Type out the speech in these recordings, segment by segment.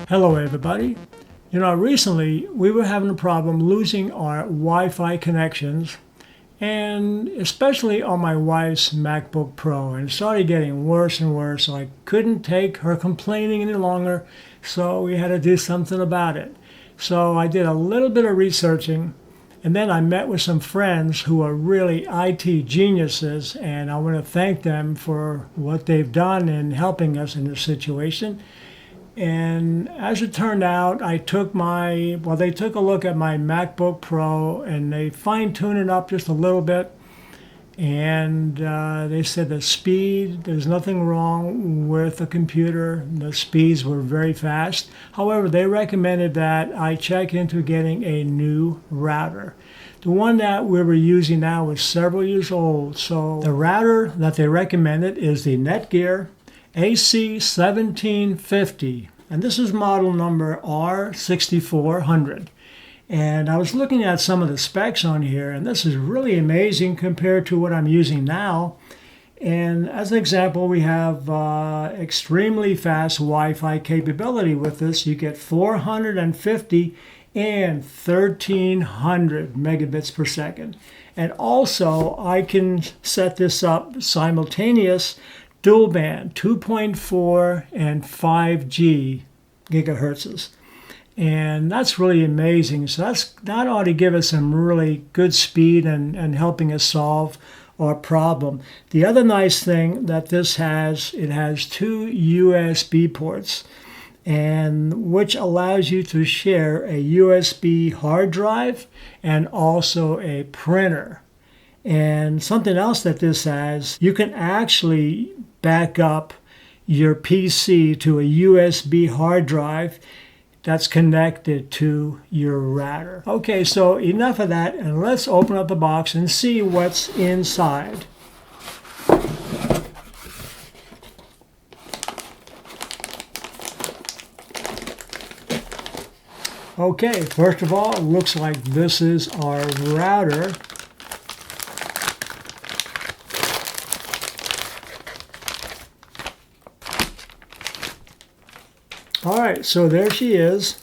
Hello everybody. Recently we were having a problem losing our Wi-Fi connections, and especially on my wife's MacBook Pro, and it started getting worse and worse. So I couldn't take her complaining any longer, so we had to do something about it. So I did a little bit of researching, and then I met with some friends who are really IT geniuses, and I want to thank them for what they've done in helping us in this situation. And as it turned out, they took a look at my MacBook Pro and they fine-tuned it up just a little bit. And they said the speed, there's nothing wrong with the computer. The speeds were very fast. However, they recommended that I check into getting a new router. The one that we were using now is several years old. So the router that they recommended is the Netgear AC1750, and this is model number R6400. And I was looking at some of the specs on here, and this is really amazing compared to what I'm using now. And as an example, we have extremely fast Wi-Fi capability with this. You get 450 and 1300 megabits per second. And also, I can set this up simultaneous dual band, 2.4 and 5G gigahertzes. And that's really amazing. So that ought to give us some really good speed and helping us solve our problem. The other nice thing that this has, it has two USB ports, and which allows you to share a USB hard drive and also a printer. And something else that this has, you can actually back up your PC to a USB hard drive that's connected to your router. Okay, so enough of that, and let's open up the box and see what's inside. Okay, first of all, it looks like this is our router. All right, so there she is.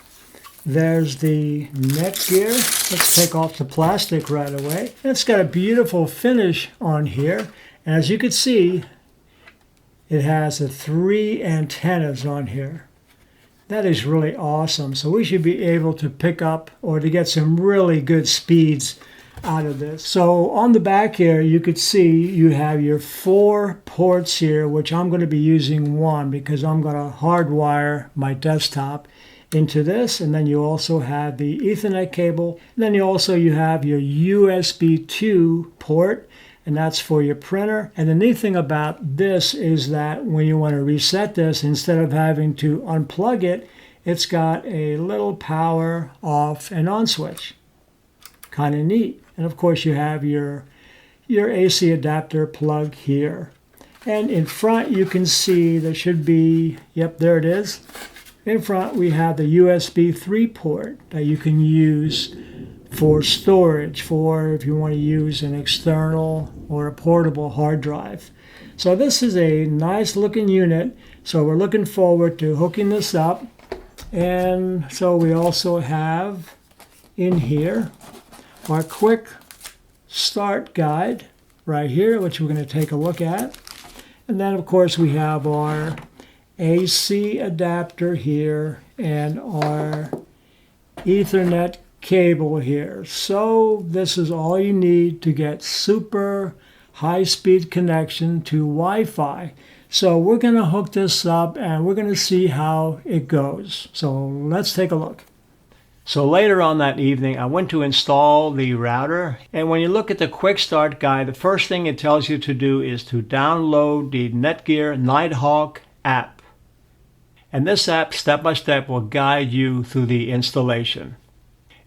There's the Netgear. Let's take off the plastic right away. It's got a beautiful finish on here. And as you can see, it has the 3 antennas on here. That is really awesome. So we should be able to pick up or to get some really good speeds out of this. So on the back here, you could see you have your 4 ports here, which I'm going to be using one because I'm going to hardwire my desktop into this. And then you also have the Ethernet cable. And then you have your USB 2 port, and that's for your printer. And the neat thing about this is that when you want to reset this, instead of having to unplug it, it's got a little power off and on switch. Kind of neat. And of course you have your AC adapter plug here. And in front you can see there should be, yep, there it is. In front we have the USB 3 port that you can use for storage, for if you want to use an external or a portable hard drive. So this is a nice looking unit. So we're looking forward to hooking this up. And so we also have in here our quick start guide right here, which we're going to take a look at. And then of course we have our AC adapter here and our Ethernet cable here. So this is all you need to get super high-speed connection to Wi-Fi. So we're going to hook this up and we're going to see how it goes. So let's take a look. So later on that evening, I went to install the router, and when you look at the quick start guide, the first thing it tells you to do is to download the Netgear Nighthawk app. And this app, step by step, will guide you through the installation.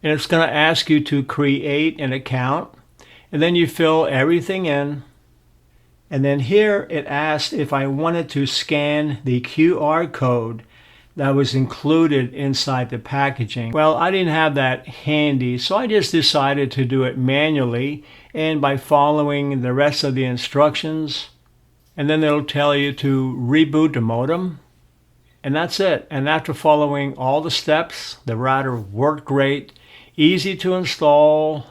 And it's going to ask you to create an account, and then you fill everything in. And then here it asked if I wanted to scan the QR code that was included inside the packaging. Well, I didn't have that handy, so I just decided to do it manually and by following the rest of the instructions. And then it'll tell you to reboot the modem. And that's it. And after following all the steps, the router worked great, easy to install.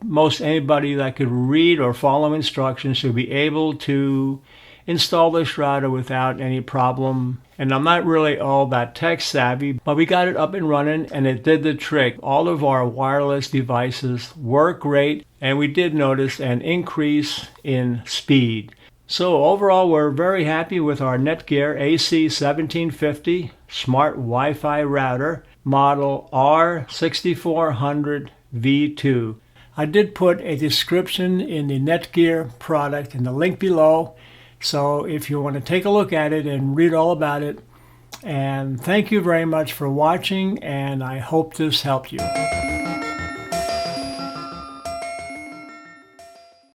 Most anybody that could read or follow instructions should be able to install this router without any problem. And I'm not really all that tech savvy, but we got it up and running and it did the trick. All of our wireless devices work great, and we did notice an increase in speed. So overall, we're very happy with our Netgear AC1750 smart Wi-Fi router, model R6400 V2. I did put a description in the Netgear product in the link below. So if you want to take a look at it and read all about it. And thank you very much for watching, and I hope this helped you.